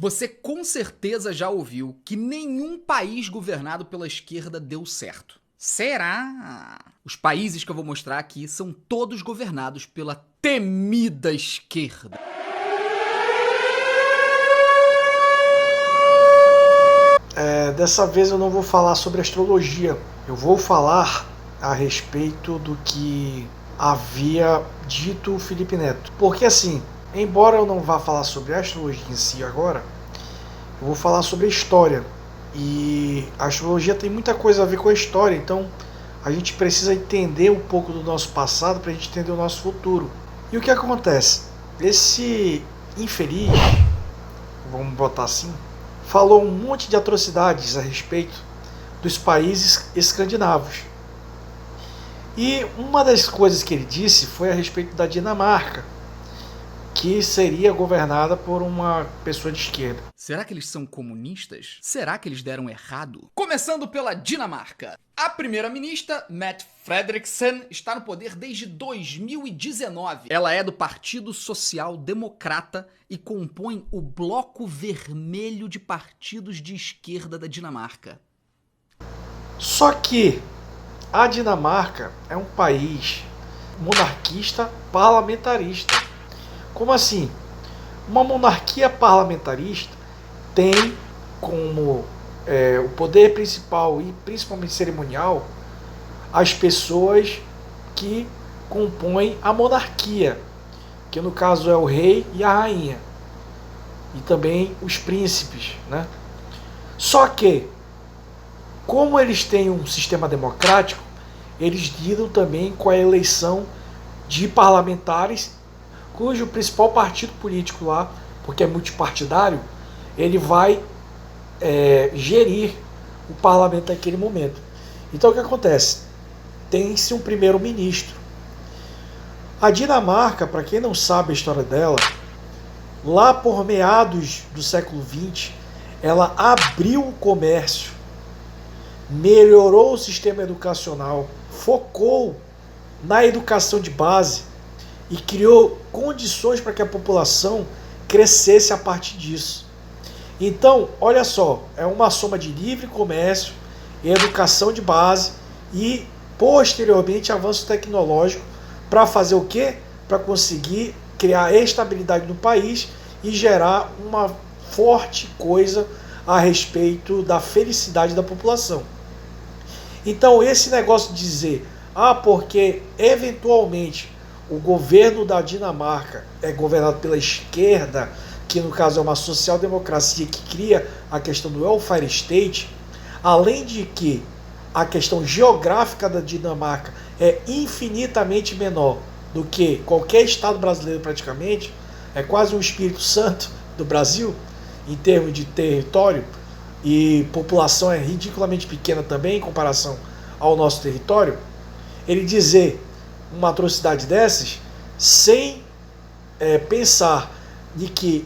Você com certeza já ouviu que nenhum país governado pela esquerda deu certo. Será? Os países que eu vou mostrar aqui são todos governados pela temida esquerda. Dessa vez eu não vou falar sobre astrologia. Eu vou falar a respeito do que havia dito o Felipe Neto. Porque assim, embora eu não vá falar sobre astrologia em si agora, eu vou falar sobre a história. E a astrologia tem muita coisa a ver com a história, então a gente precisa entender um pouco do nosso passado para a gente entender o nosso futuro. E o que acontece? Esse infeliz, vamos botar assim, falou um monte de atrocidades a respeito dos países escandinavos. E uma das coisas que ele disse foi a respeito da Dinamarca, que seria governada por uma pessoa de esquerda. Será que eles são comunistas? Será que eles deram errado? Começando pela Dinamarca. A primeira-ministra, Mette Frederiksen, está no poder desde 2019. Ela é do Partido Social Democrata e compõe o bloco vermelho de partidos de esquerda da Dinamarca. Só que a Dinamarca é um país monarquista parlamentarista. Como assim? Uma monarquia parlamentarista tem como o poder principal e principalmente cerimonial as pessoas que compõem a monarquia, que no caso é o rei e a rainha, e também os príncipes, né? Só que, como eles têm um sistema democrático, eles lidam também com a eleição de parlamentares, cujo principal partido político lá, porque é multipartidário, ele vai gerir o parlamento naquele momento. Então o que acontece? Tem-se um primeiro-ministro. A Dinamarca, para quem não sabe a história dela, lá por meados do século XX, ela abriu o comércio, melhorou o sistema educacional, focou na educação de base e criou condições para que a população crescesse a partir disso. Então, olha só, é uma soma de livre comércio, educação de base e, posteriormente, avanço tecnológico para fazer o quê? Para conseguir criar estabilidade no país e gerar uma forte coisa a respeito da felicidade da população. Então, esse negócio de dizer, porque eventualmente o governo da Dinamarca é governado pela esquerda, que no caso é uma social-democracia que cria a questão do welfare state, além de que a questão geográfica da Dinamarca é infinitamente menor do que qualquer estado brasileiro praticamente, é quase um Espírito Santo do Brasil, em termos de território, e população é ridiculamente pequena também em comparação ao nosso território, ele dizer uma atrocidade dessas sem pensar de que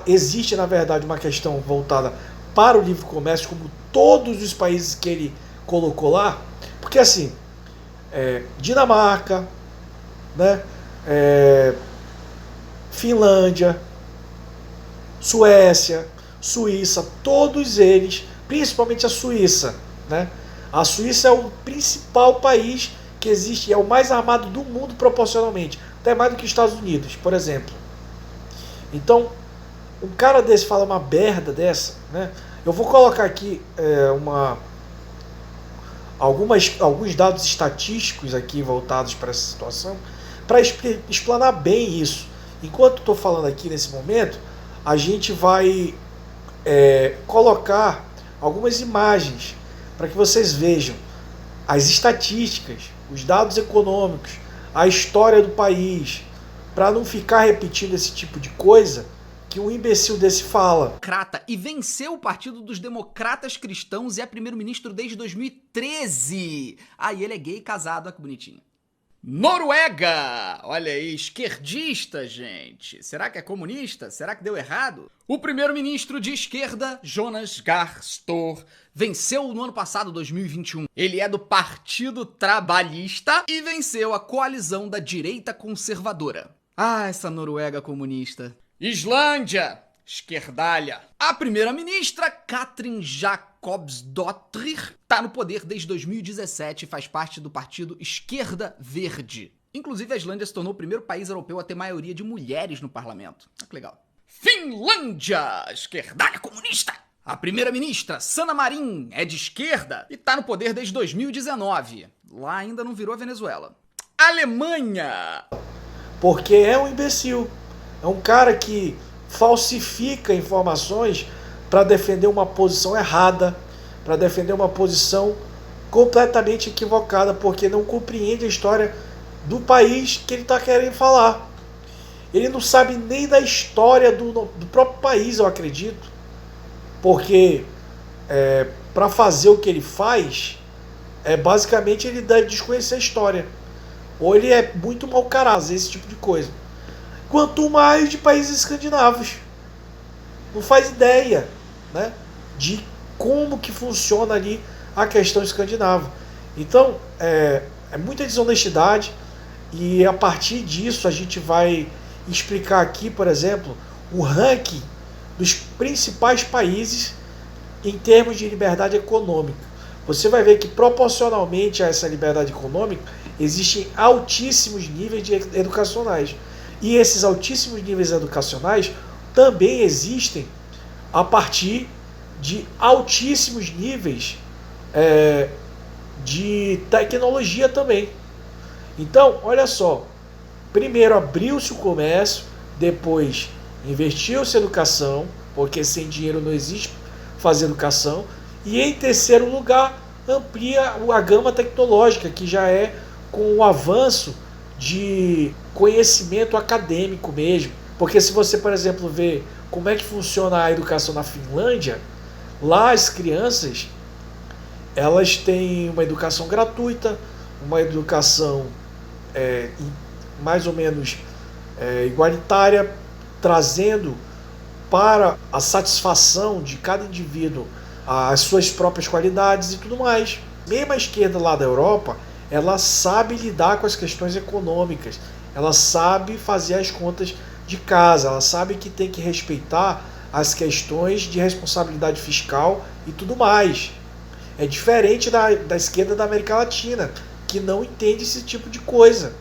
existe na verdade uma questão voltada para o livre comércio, como todos os países que ele colocou lá, porque assim, Dinamarca, né, Finlândia, Suécia, Suíça, todos eles, principalmente a Suíça, né? A Suíça é o principal país que existe, é o mais armado do mundo proporcionalmente, até mais do que os Estados Unidos, por exemplo. Então, um cara desse fala uma merda dessa, né? Eu vou colocar aqui alguns dados estatísticos aqui voltados para essa situação, para explanar bem isso. Enquanto estou falando aqui nesse momento, a gente vai colocar algumas imagens para que vocês vejam as estatísticas, os dados econômicos, a história do país, para não ficar repetindo esse tipo de coisa que um imbecil desse fala. E venceu o Partido dos Democratas Cristãos e é primeiro-ministro desde 2013. E ele é gay e casado, olha que bonitinho. Noruega! Olha aí, esquerdista, gente. Será que é comunista? Será que deu errado? O primeiro-ministro de esquerda, Jonas Gahr Store, venceu no ano passado, 2021. Ele é do Partido Trabalhista e venceu a coalizão da direita conservadora. Essa Noruega comunista. Islândia! Esquerdalha. A primeira-ministra, Katrin Jacobsdóttir, está no poder desde 2017 e faz parte do partido Esquerda Verde. Inclusive, a Islândia se tornou o primeiro país europeu a ter maioria de mulheres no parlamento. Ah, que legal. Finlândia, esquerdalha comunista. A primeira-ministra, Sanna Marin, é de esquerda e está no poder desde 2019. Lá ainda não virou a Venezuela. Alemanha. Porque é um imbecil. É um cara que falsifica informações para defender uma posição errada, para defender uma posição completamente equivocada, porque não compreende a história do país que ele está querendo falar. Ele não sabe nem da história do próprio país, eu acredito. Porque para fazer o que ele faz, basicamente ele deve desconhecer a história. Ou ele é muito mau caráter, esse tipo de coisa. Quanto mais de países escandinavos. Não faz ideia, né, de como que funciona ali a questão escandinava. Então, é muita desonestidade. E a partir disso a gente vai explicar aqui, por exemplo, o ranking dos principais países em termos de liberdade econômica. Você vai ver que proporcionalmente a essa liberdade econômica existem altíssimos níveis educacionais. E esses altíssimos níveis educacionais também existem a partir de altíssimos níveis de tecnologia também. Então, olha só, primeiro abriu-se o comércio, depois investiu-se em educação, porque sem dinheiro não existe fazer educação, e em terceiro lugar, amplia a gama tecnológica, que já é com o avanço de conhecimento acadêmico mesmo. Porque se você, por exemplo, vê como é que funciona a educação na Finlândia, lá as crianças, elas têm uma educação gratuita, uma educação mais ou menos igualitária, trazendo para a satisfação de cada indivíduo as suas próprias qualidades e tudo mais. Mesmo a esquerda lá da Europa, ela sabe lidar com as questões econômicas, ela sabe fazer as contas de casa, ela sabe que tem que respeitar as questões de responsabilidade fiscal e tudo mais. É diferente da esquerda da América Latina, que não entende esse tipo de coisa,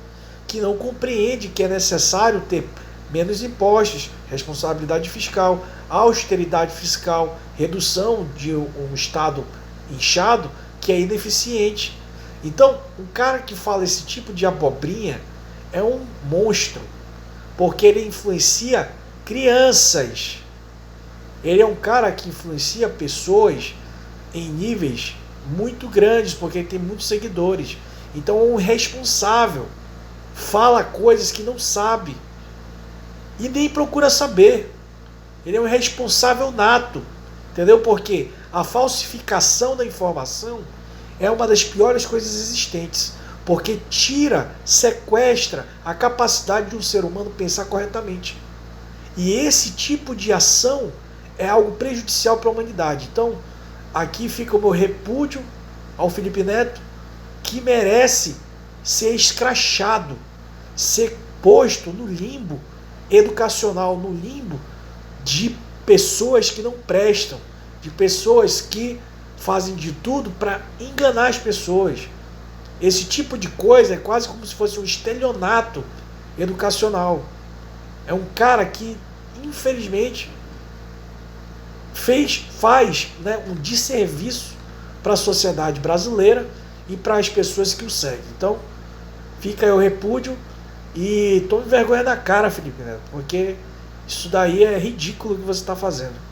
que não compreende que é necessário ter menos impostos, responsabilidade fiscal, austeridade fiscal, redução de um Estado inchado que é ineficiente. Então, um cara que fala esse tipo de abobrinha é um monstro, porque ele influencia crianças. Ele é um cara que influencia pessoas em níveis muito grandes, porque ele tem muitos seguidores. Então, é um responsável. Fala coisas que não sabe e nem procura saber. Ele é um responsável nato, entendeu? Porque a falsificação da informação é uma das piores coisas existentes, porque tira, sequestra a capacidade de um ser humano pensar corretamente. E esse tipo de ação é algo prejudicial para a humanidade. Então, aqui fica o meu repúdio ao Felipe Neto, que merece ser escrachado, ser posto no limbo educacional, no limbo de pessoas que não prestam, de pessoas que fazem de tudo para enganar as pessoas. Esse tipo de coisa é quase como se fosse um estelionato educacional. É um cara que, infelizmente, faz, né, um desserviço para a sociedade brasileira e para as pessoas que o seguem. Então, fica aí o repúdio e tome vergonha na cara, Felipe Neto, porque isso daí é ridículo o que você está fazendo.